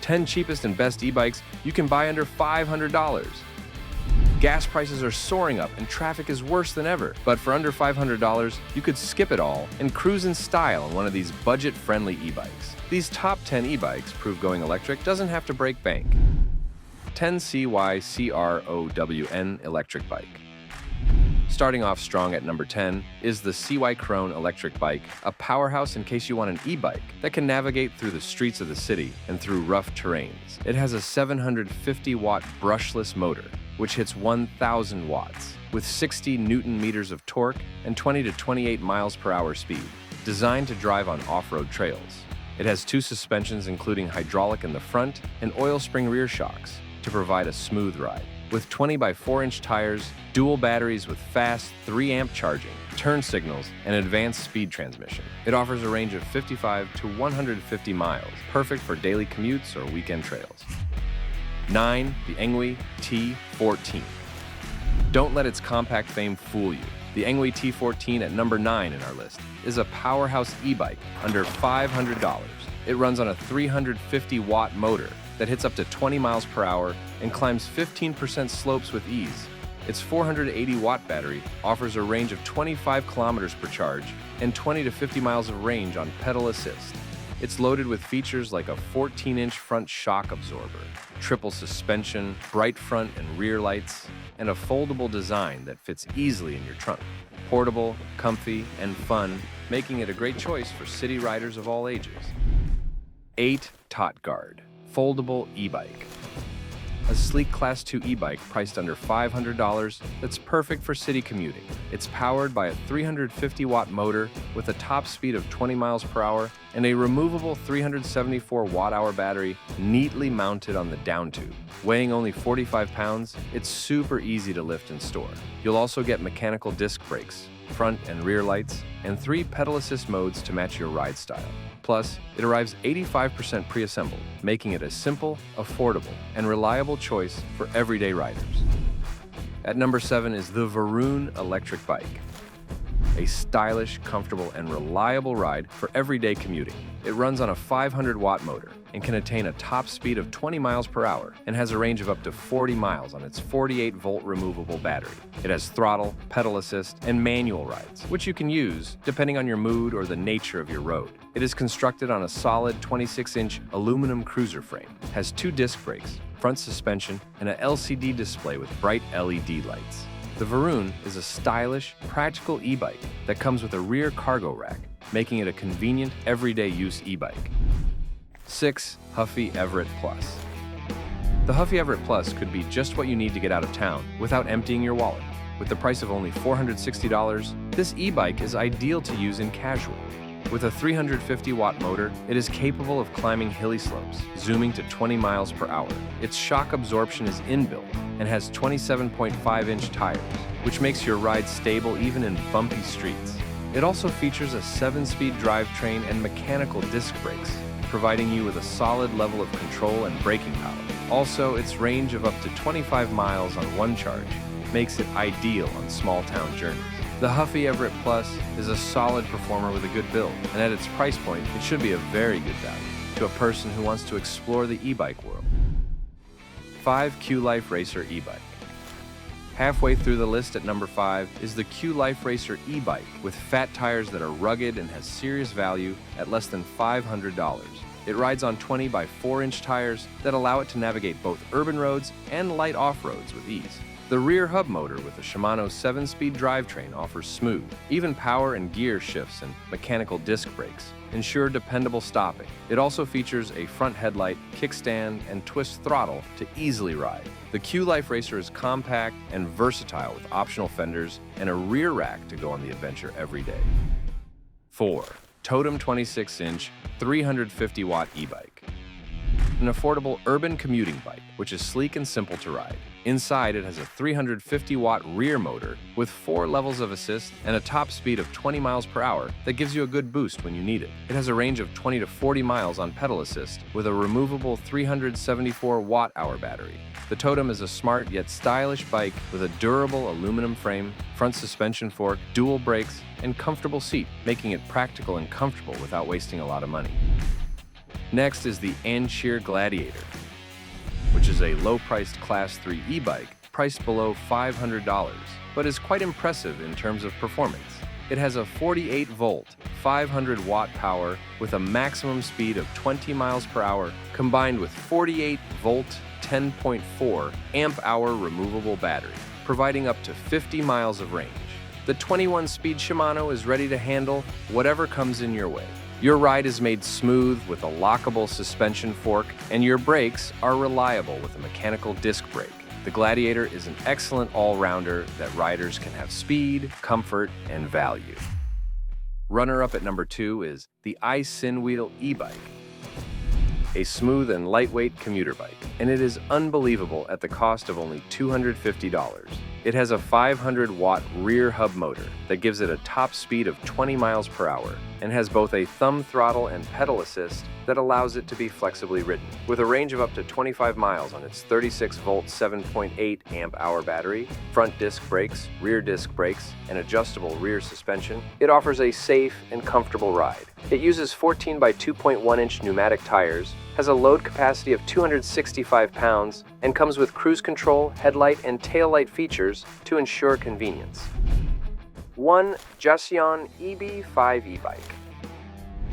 10 cheapest and best e-bikes you can buy under $500. Gas prices are soaring up and traffic is worse than ever, but for under $500, you could skip it all and cruise in style on one of these budget-friendly e-bikes. These top 10 e-bikes prove going electric doesn't have to break bank. 10 Cycrown electric bike. Starting off strong at number 10 is the Cycrown electric bike, a powerhouse in case you want an e-bike that can navigate through the streets of the city and through rough terrains. It has a 750-watt brushless motor, which hits 1,000 watts, with 60 Newton meters of torque and 20 to 28 miles per hour speed, designed to drive on off-road trails. It has 2 suspensions including hydraulic in the front and oil spring rear shocks to provide a smooth ride. With 20 by 4-inch tires, dual batteries with fast 3-amp charging, turn signals, and advanced speed transmission, it offers a range of 55 to 150 miles, perfect for daily commutes or weekend trails. 9. The Engwe T14. Don't let its compact fame fool you. The Engwe T14 at number 9 in our list is a powerhouse e-bike under $500. It runs on a 350-watt motor that hits up to 20 miles per hour and climbs 15% slopes with ease. Its 480-watt battery offers a range of 25 kilometers per charge and 20 to 50 miles of range on pedal assist. It's loaded with features like a 14-inch front shock absorber, triple suspension, bright front and rear lights, and a foldable design that fits easily in your trunk. Portable, comfy, and fun, making it a great choice for city riders of all ages. 8. TotGuard foldable e-bike. A sleek Class 2 e-bike priced under $500 that's perfect for city commuting. It's powered by a 350-watt motor with a top speed of 20 miles per hour and a removable 374-watt-hour battery neatly mounted on the down tube. Weighing only 45 pounds, it's super easy to lift and store. You'll also get mechanical disc brakes, front and rear lights, and 3 pedal assist modes to match your ride style. Plus, it arrives 85% pre-assembled, making it a simple, affordable, and reliable choice for everyday riders. At number 7 is the Veroon electric bike. A stylish, comfortable, and reliable ride for everyday commuting. It runs on a 500-watt motor and can attain a top speed of 20 miles per hour and has a range of up to 40 miles on its 48-volt removable battery. It has throttle, pedal assist, and manual rides, which you can use depending on your mood or the nature of your road. It is constructed on a solid 26-inch aluminum cruiser frame, has 2 disc brakes, front suspension, and an LCD display with bright LED lights. The Veroon is a stylish, practical e-bike that comes with a rear cargo rack, making it a convenient, everyday use e-bike. 6. Huffy Everett Plus. The Huffy Everett Plus could be just what you need to get out of town without emptying your wallet. With the price of only $460, this e-bike is ideal to use in casual. With a 350-watt motor, it is capable of climbing hilly slopes, zooming to 20 miles per hour. Its shock absorption is inbuilt and has 27.5-inch tires, which makes your ride stable even in bumpy streets. It also features a 7-speed drivetrain and mechanical disc brakes, providing you with a solid level of control and braking power. Also, its range of up to 25 miles on one charge makes it ideal on small-town journeys. The Huffy Everett Plus is a solid performer with a good build, and at its price point, it should be a very good value to a person who wants to explore the e-bike world. 5. Qife Racer e-bike. Halfway through the list at number 5 is the Qife Racer e-bike with fat tires that are rugged and has serious value at less than $500. It rides on 20 by 4-inch tires that allow it to navigate both urban roads and light off-roads with ease. The rear hub motor with a Shimano 7-speed drivetrain offers smooth, even power and gear shifts and mechanical disc brakes ensure dependable stopping. It also features a front headlight, kickstand, and twist throttle to easily ride. The Qife Racer is compact and versatile with optional fenders and a rear rack to go on the adventure every day. 4. Totem 26-inch 350-watt e-bike. An affordable urban commuting bike, which is sleek and simple to ride. Inside, it has a 350-watt rear motor with 4 levels of assist and a top speed of 20 miles per hour that gives you a good boost when you need it. It has a range of 20 to 40 miles on pedal assist with a removable 374-watt-hour battery. The Totem is a smart yet stylish bike with a durable aluminum frame, front suspension fork, dual brakes, and comfortable seat, making it practical and comfortable without wasting a lot of money. Next is the Gladiator, which is a low-priced Class 3 e-bike priced below $500, but is quite impressive in terms of performance. It has a 48-volt, 500-watt power with a maximum speed of 20 miles per hour, combined with 48-volt, 10.4 amp-hour removable battery, providing up to 50 miles of range. The 21-speed Shimano is ready to handle whatever comes in your way. Your ride is made smooth with a lockable suspension fork, and your brakes are reliable with a mechanical disc brake. The Gladiator is an excellent all-rounder that riders can have speed, comfort, and value. Runner-up at number 2 is the IceSinWheel e-bike, a smooth and lightweight commuter bike, and it is unbelievable at the cost of only $250. It has a 500-watt rear hub motor that gives it a top speed of 20 miles per hour and has both a thumb throttle and pedal assist that allows it to be flexibly ridden. With a range of up to 25 miles on its 36-volt, 7.8 amp-hour battery, front disc brakes, rear disc brakes, and adjustable rear suspension, it offers a safe and comfortable ride. It uses 14 by 2.1-inch pneumatic tires, has a load capacity of 265 pounds, and comes with cruise control, headlight, and taillight features to ensure convenience. 1. Jasion EB5 e-bike.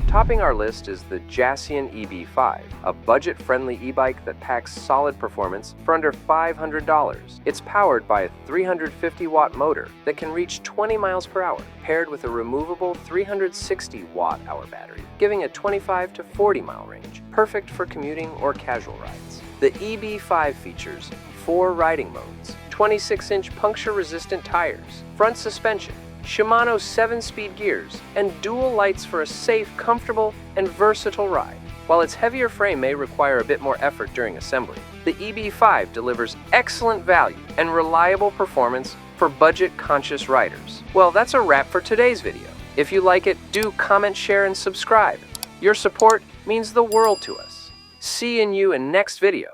Topping our list is the Jasion EB5, a budget-friendly e-bike that packs solid performance for under $500. It's powered by a 350-watt motor that can reach 20 miles per hour, paired with a removable 360-watt-hour battery, giving a 25 to 40-mile range, perfect for commuting or casual rides. The EB5 features 4 riding modes, 26-inch puncture-resistant tires, front suspension, Shimano 7-speed gears, and dual lights for a safe, comfortable, and versatile ride. While its heavier frame may require a bit more effort during assembly, the EB5 delivers excellent value and reliable performance for budget-conscious riders. Well, that's a wrap for today's video. If you like it, do comment, share, and subscribe. Your support means the world to us. See you in next video.